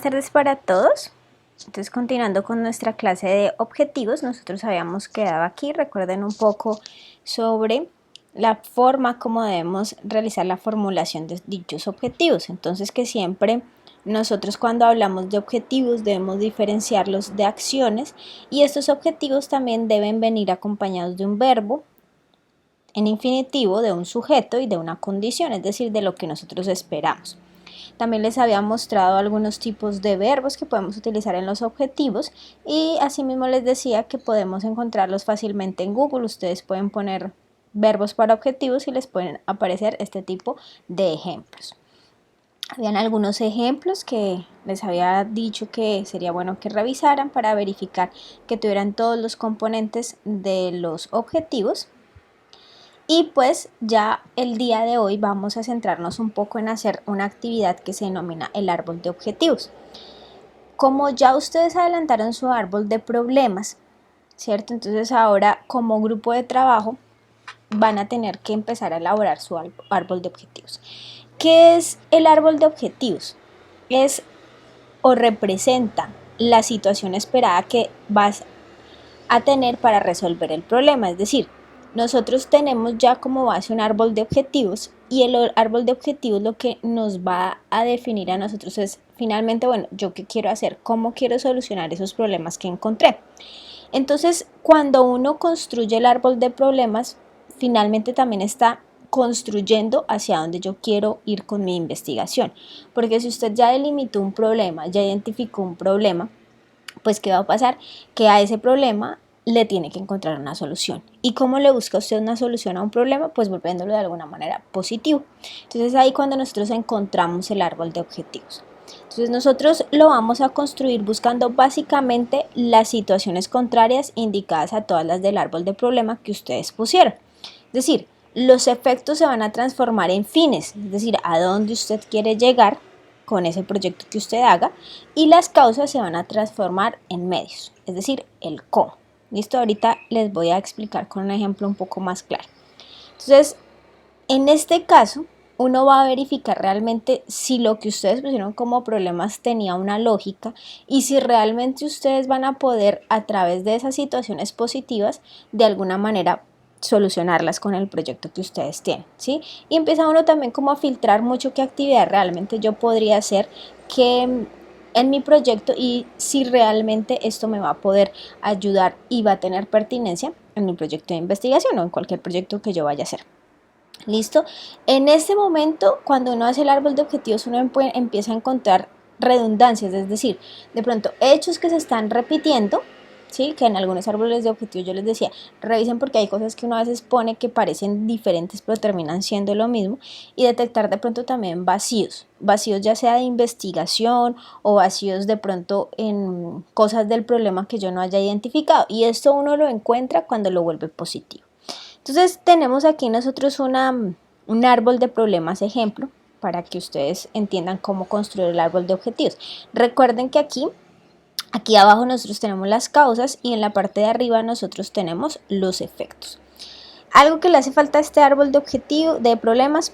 Buenas tardes para todos. Entonces, continuando con nuestra clase de objetivos, nosotros habíamos quedado aquí. Recuerden un poco sobre la forma como debemos realizar la formulación de dichos objetivos. Entonces, que siempre nosotros cuando hablamos de objetivos debemos diferenciarlos de acciones, y estos objetivos también deben venir acompañados de un verbo en infinitivo, de un sujeto y de una condición, es decir, de lo que nosotros esperamos. También les había mostrado algunos tipos de verbos que podemos utilizar en los objetivos, y asimismo les decía que podemos encontrarlos fácilmente en Google. Ustedes pueden poner verbos para objetivos y les pueden aparecer este tipo de ejemplos. Habían algunos ejemplos que les había dicho que sería bueno que revisaran para verificar que tuvieran todos los componentes de los objetivos. Y pues ya el día de hoy vamos a centrarnos un poco en hacer una actividad que se denomina el árbol de objetivos. Como ya ustedes adelantaron su árbol de problemas, ¿cierto? Entonces ahora como grupo de trabajo van a tener que empezar a elaborar su árbol de objetivos. ¿Qué es el árbol de objetivos? Es o representa la situación esperada que vas a tener para resolver el problema, es decir, nosotros tenemos ya como base un árbol de objetivos, y el árbol de objetivos lo que nos va a definir a nosotros es finalmente, bueno, yo qué quiero hacer, cómo quiero solucionar esos problemas que encontré. Entonces, cuando uno construye el árbol de problemas, finalmente también está construyendo hacia dónde yo quiero ir con mi investigación. Porque si usted ya delimitó un problema, ya identificó un problema, pues ¿qué va a pasar? Que a ese problema le tiene que encontrar una solución. ¿Y cómo le busca usted una solución a un problema? Pues volviéndolo de alguna manera positivo. Entonces ahí cuando nosotros encontramos el árbol de objetivos. Entonces nosotros lo vamos a construir buscando básicamente las situaciones contrarias indicadas a todas las del árbol de problema que ustedes pusieron. Es decir, los efectos se van a transformar en fines, es decir, a dónde usted quiere llegar con ese proyecto que usted haga, y las causas se van a transformar en medios, es decir, el cómo. ¿Listo? Ahorita les voy a explicar con un ejemplo un poco más claro. Entonces, en este caso, uno va a verificar realmente si lo que ustedes pusieron como problemas tenía una lógica, y si realmente ustedes van a poder, a través de esas situaciones positivas, de alguna manera solucionarlas con el proyecto que ustedes tienen, ¿sí? Y empieza uno también como a filtrar mucho qué actividad realmente yo podría hacer que en mi proyecto, y si realmente esto me va a poder ayudar y va a tener pertinencia en mi proyecto de investigación o en cualquier proyecto que yo vaya a hacer. ¿Listo? En este momento, cuando uno hace el árbol de objetivos, uno empieza a encontrar redundancias, es decir, de pronto hechos que se están repitiendo, ¿sí? Que en algunos árboles de objetivos yo les decía, revisen porque hay cosas que uno a veces pone que parecen diferentes pero terminan siendo lo mismo, y detectar de pronto también vacíos ya sea de investigación o vacíos de pronto en cosas del problema que yo no haya identificado, y esto uno lo encuentra cuando lo vuelve positivo. Entonces tenemos aquí nosotros un árbol de problemas ejemplo para que ustedes entiendan cómo construir el árbol de objetivos. Recuerden que aquí abajo nosotros tenemos las causas y en la parte de arriba nosotros tenemos los efectos. Algo que le hace falta a este árbol de problemas,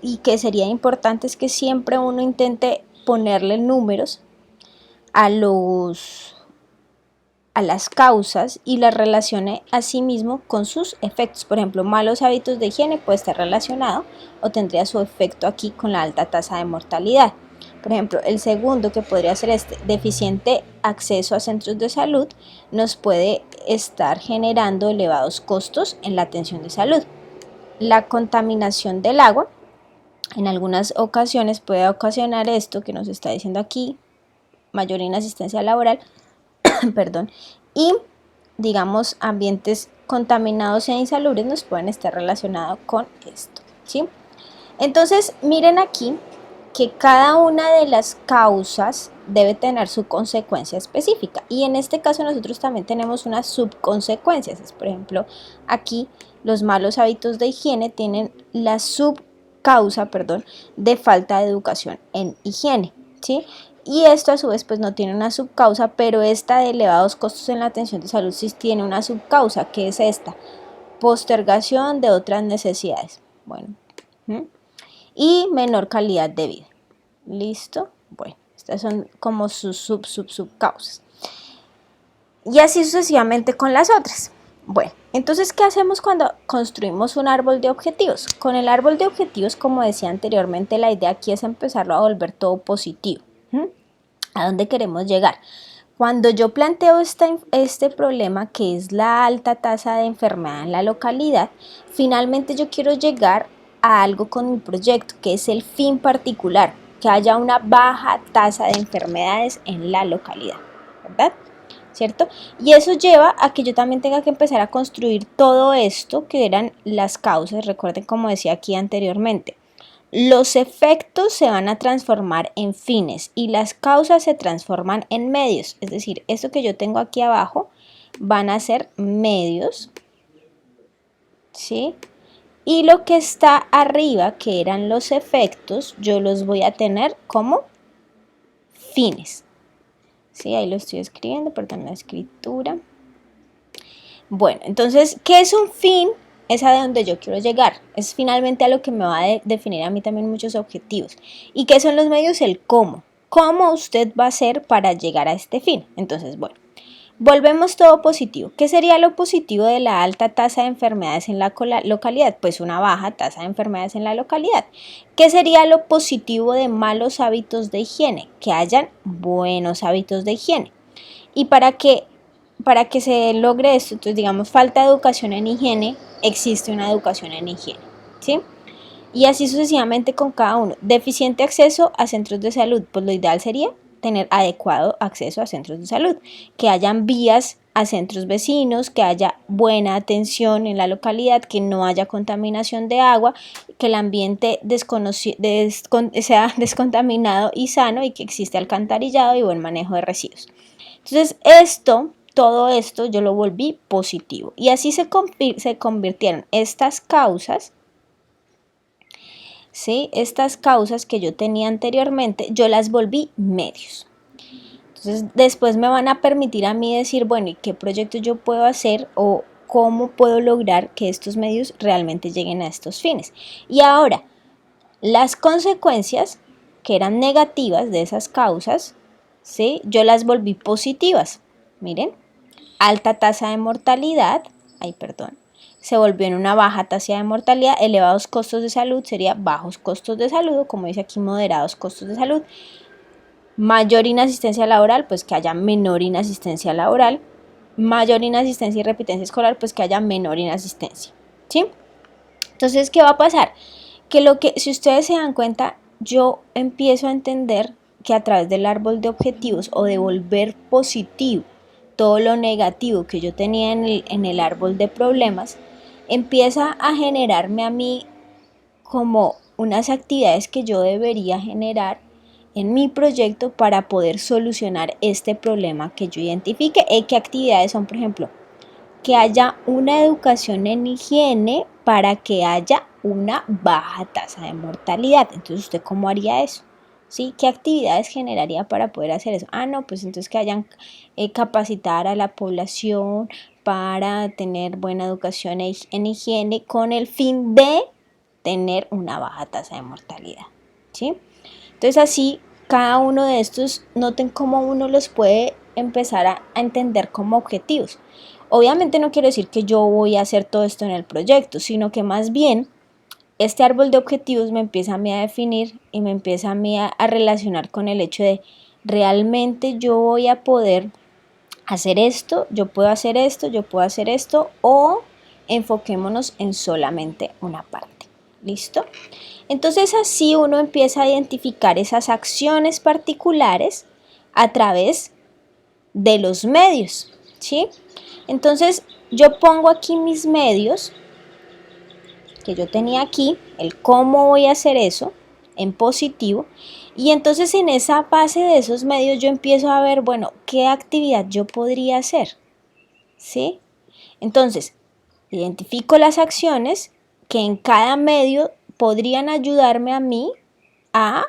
y que sería importante, es que siempre uno intente ponerle números a las causas y las relacione a sí mismo con sus efectos. Por ejemplo, malos hábitos de higiene puede estar relacionado o tendría su efecto aquí con la alta tasa de mortalidad. Por ejemplo, el segundo, que podría ser deficiente acceso a centros de salud, nos puede estar generando elevados costos en la atención de salud. La contaminación del agua en algunas ocasiones puede ocasionar esto que nos está diciendo aquí, mayor inasistencia laboral, perdón, y digamos ambientes contaminados e insalubres nos pueden estar relacionados con esto, ¿sí? Entonces miren aquí que cada una de las causas debe tener su consecuencia específica, y en este caso nosotros también tenemos unas subconsecuencias. Por ejemplo, aquí los malos hábitos de higiene tienen la subcausa, de falta de educación en higiene, ¿sí? Y esto a su vez pues no tiene una subcausa, pero esta de elevados costos en la atención de salud sí tiene una subcausa, que es esta: postergación de otras necesidades. Bueno, y menor calidad de vida. ¿Listo? Bueno, Estas son como sus subcausas. Y así sucesivamente con las otras. Bueno, entonces, ¿qué hacemos cuando construimos un árbol de objetivos? Con el árbol de objetivos, como decía anteriormente, la idea aquí es empezarlo a volver todo positivo. ¿A dónde queremos llegar? Cuando yo planteo este problema, que es la alta tasa de enfermedad en la localidad, finalmente yo quiero llegar a algo con mi proyecto, que es el fin particular, que haya una baja tasa de enfermedades en la localidad, ¿verdad? ¿Cierto? Y eso lleva a que yo también tenga que empezar a construir todo esto que eran las causas. Recuerden, como decía aquí anteriormente, los efectos se van a transformar en fines y las causas se transforman en medios. Es decir, esto que yo tengo aquí abajo van a ser medios, ¿sí? Y lo que está arriba, que eran los efectos, yo los voy a tener como fines. Sí, ahí lo estoy escribiendo, perdón la escritura. Bueno, entonces, ¿qué es un fin? Es a donde yo quiero llegar. Es finalmente a lo que me va a definir a mí también muchos objetivos. ¿Y qué son los medios? El cómo. ¿Cómo usted va a hacer para llegar a este fin? Entonces, bueno, volvemos todo positivo. ¿Qué sería lo positivo de la alta tasa de enfermedades en la localidad? Pues una baja tasa de enfermedades en la localidad. ¿Qué sería lo positivo de malos hábitos de higiene? Que hayan buenos hábitos de higiene. Y para que se logre esto, entonces digamos, falta de educación en higiene, existe una educación en higiene, ¿sí? Y así sucesivamente con cada uno. Deficiente acceso a centros de salud, pues lo ideal sería tener adecuado acceso a centros de salud, que hayan vías a centros vecinos, que haya buena atención en la localidad, que no haya contaminación de agua, que el ambiente sea descontaminado y sano y que existe alcantarillado y buen manejo de residuos. Entonces todo esto yo lo volví positivo y así se convirtieron estas causas, ¿sí? Estas causas que yo tenía anteriormente, yo las volví medios. Entonces después me van a permitir a mí decir, bueno, ¿y qué proyecto yo puedo hacer o cómo puedo lograr que estos medios realmente lleguen a estos fines? Y ahora, las consecuencias que eran negativas de esas causas, ¿sí? Yo las volví positivas. Miren, alta tasa de mortalidad, se volvió en una baja tasa de mortalidad, elevados costos de salud sería bajos costos de salud, o como dice aquí, moderados costos de salud, mayor inasistencia laboral, pues que haya menor inasistencia laboral, mayor inasistencia y repitencia escolar, pues que haya menor inasistencia, ¿sí? Entonces, ¿qué va a pasar? Si ustedes se dan cuenta, yo empiezo a entender que a través del árbol de objetivos o de volver positivo todo lo negativo que yo tenía en el árbol de problemas, empieza a generarme a mí como unas actividades que yo debería generar en mi proyecto para poder solucionar este problema que yo identifique. ¿Qué actividades son? Por ejemplo, que haya una educación en higiene para que haya una baja tasa de mortalidad. Entonces, ¿usted cómo haría eso? ¿Sí? ¿Qué actividades generaría para poder hacer eso? No, pues entonces que hayan capacitar a la población para tener buena educación en higiene con el fin de tener una baja tasa de mortalidad, ¿sí? Entonces así cada uno de estos, noten cómo uno los puede empezar a entender como objetivos. Obviamente no quiero decir que yo voy a hacer todo esto en el proyecto, sino que más bien este árbol de objetivos me empieza a mí a definir y me empieza a mí a relacionar con el hecho de realmente yo voy a poder hacer esto, yo puedo hacer esto, yo puedo hacer esto, o enfoquémonos en solamente una parte. ¿Listo? Entonces así uno empieza a identificar esas acciones particulares a través de los medios, ¿sí? Entonces yo pongo aquí mis medios que yo tenía aquí, el cómo voy a hacer eso en positivo, y entonces en esa base de esos medios yo empiezo a ver, bueno, qué actividad yo podría hacer, ¿sí? Entonces, identifico las acciones que en cada medio podrían ayudarme a mí a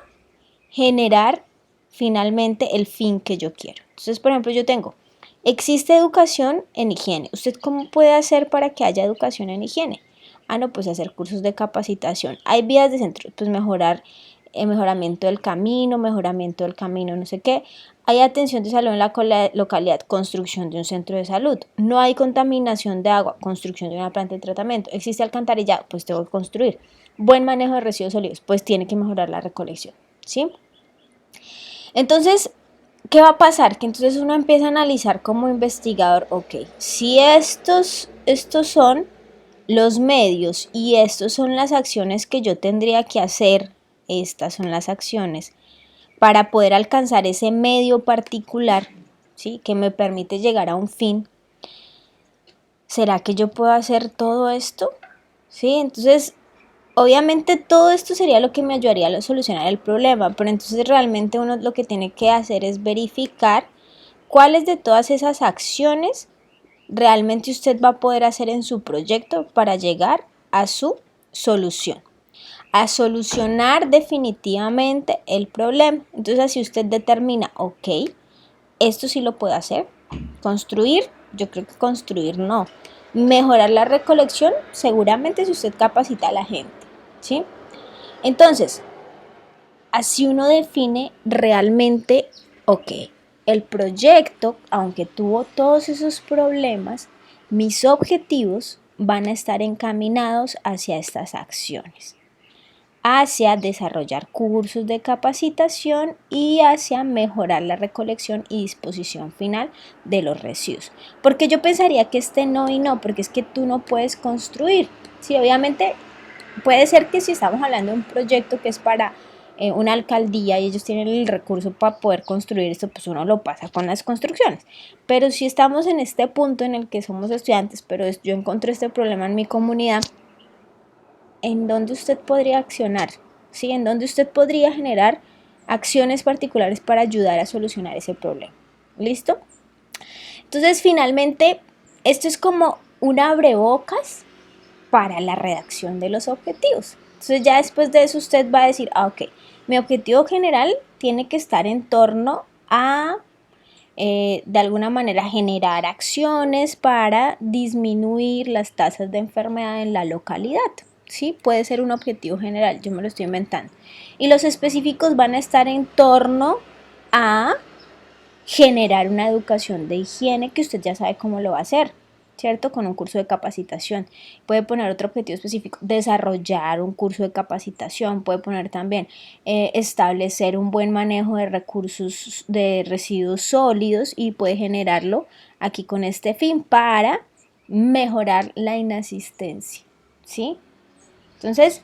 generar finalmente el fin que yo quiero. Entonces, por ejemplo, yo tengo, existe educación en higiene. ¿Usted cómo puede hacer para que haya educación en higiene? No, pues hacer cursos de capacitación. Hay vías de centro, pues mejorar mejoramiento del camino, no sé qué. Hay atención de salud en la localidad, construcción de un centro de salud. No hay contaminación de agua, construcción de una planta de tratamiento. Existe alcantarillado, pues tengo que construir. Buen manejo de residuos sólidos, pues tiene que mejorar la recolección, ¿sí? Entonces, ¿qué va a pasar? Que entonces uno empieza a analizar como investigador, ok, si estos son los medios y estos son las acciones que yo tendría que hacer, estas son las acciones para poder alcanzar ese medio particular, ¿sí? Que me permite llegar a un fin. ¿Será que yo puedo hacer todo esto? ¿Sí? Entonces, obviamente todo esto sería lo que me ayudaría a solucionar el problema, pero entonces realmente uno lo que tiene que hacer es verificar cuáles de todas esas acciones realmente usted va a poder hacer en su proyecto para llegar a su solución, a solucionar definitivamente el problema. Entonces así usted determina, ok, esto sí lo puedo hacer. Construir, yo creo que construir no. Mejorar la recolección, seguramente si usted capacita a la gente, ¿sí? Entonces, así uno define realmente, ok, el proyecto, aunque tuvo todos esos problemas, mis objetivos van a estar encaminados hacia estas acciones, hacia desarrollar cursos de capacitación y hacia mejorar la recolección y disposición final de los residuos. Porque yo pensaría que no y no, porque es que tú no puedes construir. Sí, obviamente puede ser que si estamos hablando de un proyecto que es para una alcaldía y ellos tienen el recurso para poder construir esto, pues uno lo pasa con las construcciones. Pero si estamos en este punto en el que somos estudiantes, pero yo encontré este problema en mi comunidad, ¿en dónde usted podría accionar? ¿Sí? ¿En dónde usted podría generar acciones particulares para ayudar a solucionar ese problema? ¿Listo? Entonces, finalmente, esto es como un abrebocas para la redacción de los objetivos. Entonces, ya después de eso usted va a decir, ok, mi objetivo general tiene que estar en torno a, de alguna manera, generar acciones para disminuir las tasas de enfermedad en la localidad. ¿Sí? Puede ser un objetivo general, yo me lo estoy inventando. Y los específicos van a estar en torno a generar una educación de higiene que usted ya sabe cómo lo va a hacer, ¿cierto? Con un curso de capacitación. Puede poner otro objetivo específico, desarrollar un curso de capacitación. Puede poner también establecer un buen manejo de recursos de residuos sólidos y puede generarlo aquí con este fin para mejorar la inasistencia, ¿sí? Entonces,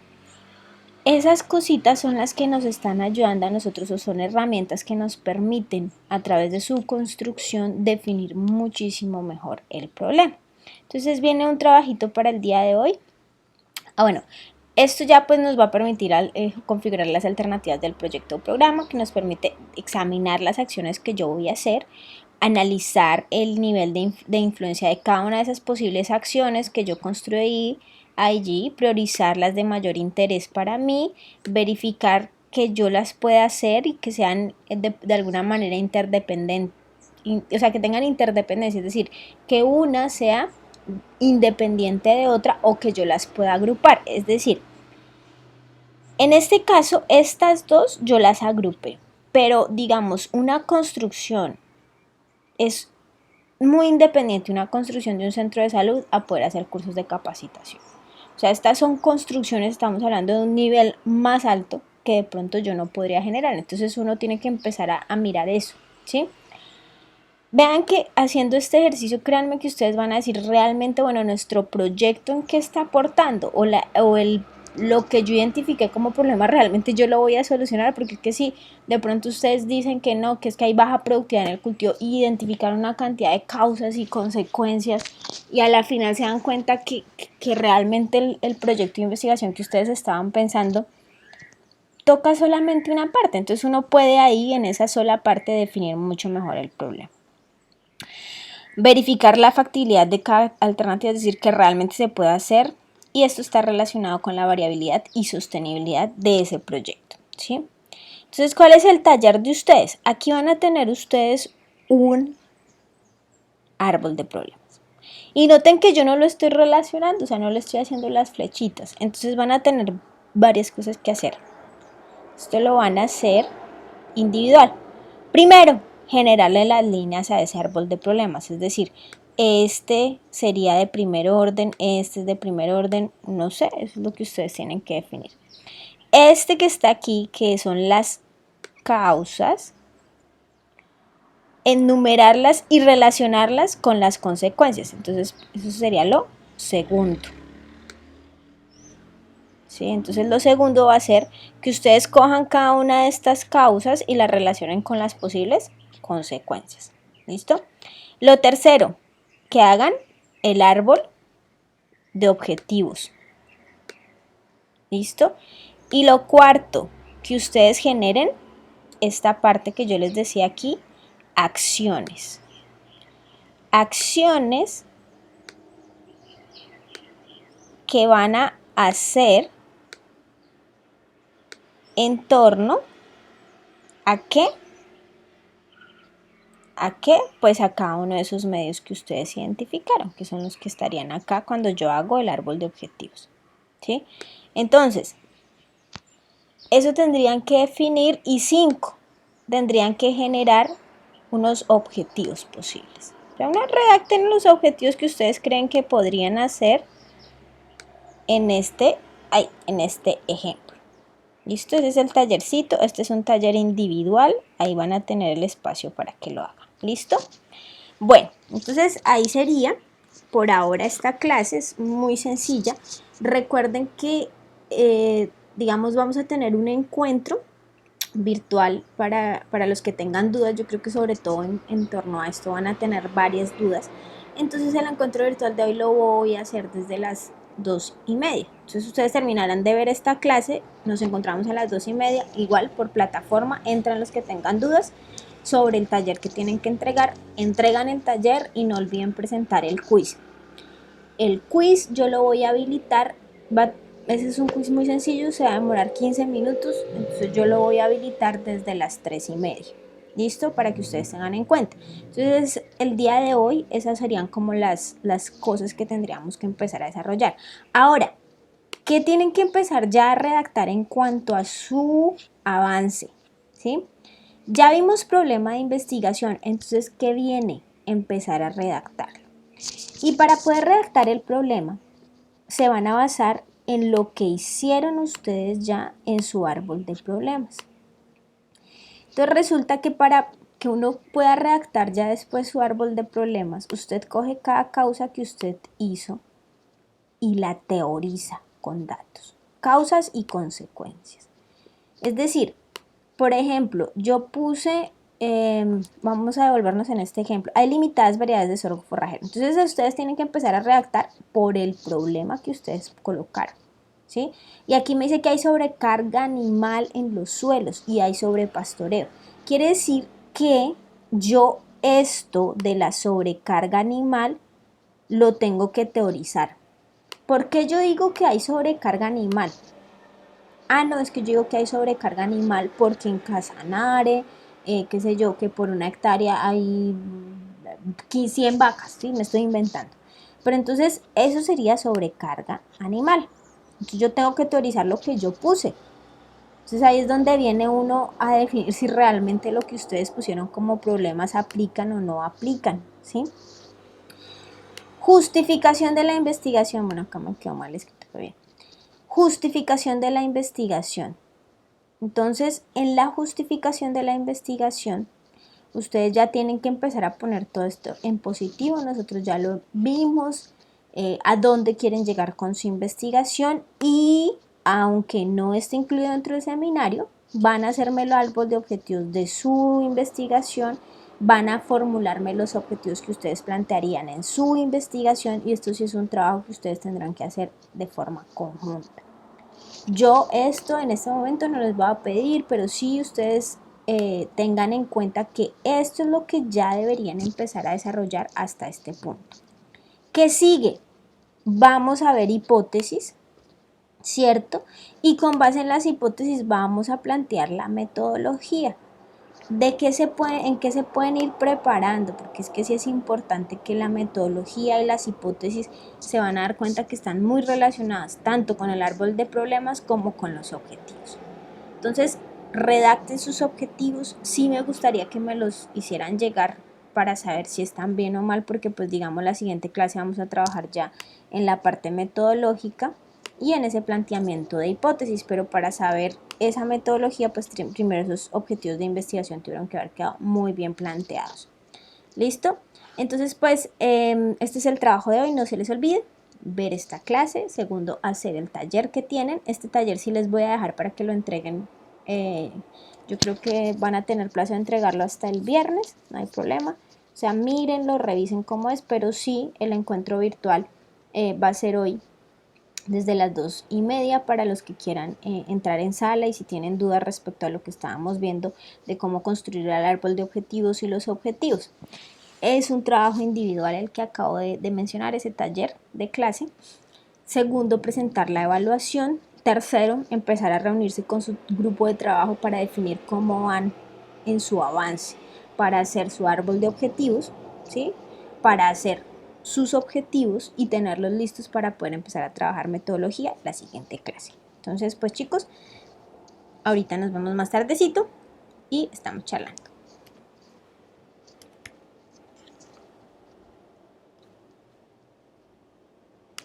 esas cositas son las que nos están ayudando a nosotros o son herramientas que nos permiten a través de su construcción definir muchísimo mejor el problema. Entonces viene un trabajito para el día de hoy. Bueno, esto ya pues nos va a permitir configurar las alternativas del proyecto o programa, que nos permite examinar las acciones que yo voy a hacer, analizar el nivel de influencia de cada una de esas posibles acciones que yo construí allí, priorizar las de mayor interés para mí, verificar que yo las pueda hacer y que sean de alguna manera interdependientes, o sea, que tengan interdependencia, es decir, que una sea independiente de otra o que yo las pueda agrupar. Es decir, en este caso, estas dos yo las agrupé, pero digamos, una construcción es muy independiente, una construcción de un centro de salud a poder hacer cursos de capacitación. O sea, estas son construcciones, estamos hablando de un nivel más alto que de pronto yo no podría generar. Entonces uno tiene que empezar a mirar eso, ¿sí? Vean que haciendo este ejercicio, créanme que ustedes van a decir realmente, bueno, nuestro proyecto en qué está aportando lo que yo identifiqué como problema realmente yo lo voy a solucionar, porque es que si de pronto ustedes dicen que no, que es que hay baja productividad en el cultivo y identificar una cantidad de causas y consecuencias y a la final se dan cuenta que realmente el proyecto de investigación que ustedes estaban pensando toca solamente una parte, entonces uno puede ahí en esa sola parte definir mucho mejor el problema. Verificar la factibilidad de cada alternativa, es decir, que realmente se pueda hacer, y esto está relacionado con la variabilidad y sostenibilidad de ese proyecto, ¿sí? Entonces, ¿cuál es el taller de ustedes? Aquí van a tener ustedes un árbol de problemas. Y noten que yo no lo estoy relacionando, o sea, no le estoy haciendo las flechitas. Entonces van a tener varias cosas que hacer. Esto lo van a hacer individual. Primero, generarle las líneas a ese árbol de problemas, es decir, este sería de primer orden, este es de primer orden, no sé, eso es lo que ustedes tienen que definir. Este que está aquí, que son las causas, enumerarlas y relacionarlas con las consecuencias. Entonces, eso sería lo segundo. ¿Sí? Entonces, lo segundo va a ser que ustedes cojan cada una de estas causas y las relacionen con las posibles consecuencias. ¿Listo? Lo tercero, que hagan el árbol de objetivos. ¿Listo? Y lo cuarto, que ustedes generen esta parte que yo les decía aquí, acciones. Acciones que van a hacer en torno a qué, pues a cada uno de esos medios que ustedes identificaron, que son los que estarían acá cuando yo hago el árbol de objetivos. ¿Sí? Entonces, eso tendrían que definir y 5, tendrían que generar unos objetivos posibles. Redacten los objetivos que ustedes creen que podrían hacer en este ejemplo. ¿Listo? Ese es el tallercito. Este es un taller individual. Ahí van a tener el espacio para que lo hagan. ¿Listo? Bueno, entonces ahí sería por ahora esta clase. Es muy sencilla. Recuerden que, digamos, vamos a tener un encuentro virtual para los que tengan dudas. Yo creo que sobre todo en torno a esto van a tener varias dudas. Entonces el encuentro virtual de hoy lo voy a hacer desde las 2:30. Entonces ustedes terminarán de ver esta clase, nos encontramos a las 2:30, igual por plataforma, entran los que tengan dudas sobre el taller que tienen que entregar, entregan el taller y no olviden presentar el quiz. El quiz yo lo voy a habilitar, ese es un quiz muy sencillo, se va a demorar 15 minutos, entonces yo lo voy a habilitar desde las 3:30. ¿Listo? Para que ustedes tengan en cuenta. Entonces, el día de hoy, esas serían como las cosas que tendríamos que empezar a desarrollar. Ahora, ¿qué tienen que empezar ya a redactar en cuanto a su avance? ¿Sí? Ya vimos problema de investigación, entonces, ¿qué viene? Empezar a redactarlo. Y para poder redactar el problema, se van a basar en lo que hicieron ustedes ya en su árbol de problemas. Entonces resulta que para que uno pueda redactar ya después su árbol de problemas, usted coge cada causa que usted hizo y la teoriza con datos, causas y consecuencias. Es decir, por ejemplo, yo puse, vamos a devolvernos en este ejemplo, hay limitadas variedades de sorgo forrajero. Entonces ustedes tienen que empezar a redactar por el problema que ustedes colocaron. ¿Sí? Y aquí me dice que hay sobrecarga animal en los suelos y hay sobrepastoreo. Quiere decir que yo esto de la sobrecarga animal lo tengo que teorizar. ¿Por qué yo digo que hay sobrecarga animal? Ah, no, es que yo digo que hay sobrecarga animal porque en Casanare, qué sé yo, que por una hectárea hay 100 vacas, ¿sí? Me estoy inventando. Pero entonces eso sería sobrecarga animal. Entonces yo tengo que teorizar lo que yo puse. Entonces ahí es donde viene uno a definir si realmente lo que ustedes pusieron como problemas aplican o no aplican, ¿sí? Justificación de la investigación. Bueno, acá me quedó mal escrito, pero bien. Justificación de la investigación. Entonces, en la justificación de la investigación, ustedes ya tienen que empezar a poner todo esto en positivo. Nosotros ya lo vimos, a dónde quieren llegar con su investigación y aunque no esté incluido dentro del seminario, van a hacerme el árbol de objetivos de su investigación, van a formularme los objetivos que ustedes plantearían en su investigación y esto sí es un trabajo que ustedes tendrán que hacer de forma conjunta. Yo esto en este momento no les voy a pedir, pero sí ustedes tengan en cuenta que esto es lo que ya deberían empezar a desarrollar hasta este punto. ¿Qué sigue? Vamos a ver hipótesis, ¿cierto? Y con base en las hipótesis vamos a plantear la metodología. ¿En qué se pueden ir preparando? Porque es que sí es importante que la metodología y las hipótesis se van a dar cuenta que están muy relacionadas tanto con el árbol de problemas como con los objetivos. Entonces, redacten sus objetivos. Sí me gustaría que me los hicieran llegar para saber si están bien o mal, porque pues digamos la siguiente clase vamos a trabajar ya en la parte metodológica y en ese planteamiento de hipótesis, pero para saber esa metodología pues primero esos objetivos de investigación tuvieron que haber quedado muy bien planteados. ¿Listo? Entonces pues este es el trabajo de hoy, no se les olvide ver esta clase, segundo hacer el taller que tienen. Este taller sí les voy a dejar para que lo entreguen, yo creo que van a tener plazo de entregarlo hasta el viernes, no hay problema. O sea, mírenlo, revisen cómo es, pero sí el encuentro virtual va a ser hoy desde las 2:30 para los que quieran entrar en sala, y si tienen dudas respecto a lo que estábamos viendo de cómo construir el árbol de objetivos y los objetivos. Es un trabajo individual el que acabo de mencionar, ese taller de clase. Segundo, presentar la evaluación. Tercero, empezar a reunirse con su grupo de trabajo para definir cómo van en su avance, para hacer su árbol de objetivos, ¿sí? Para hacer sus objetivos y tenerlos listos para poder empezar a trabajar metodología la siguiente clase. Entonces, pues chicos, ahorita nos vemos más tardecito y estamos charlando.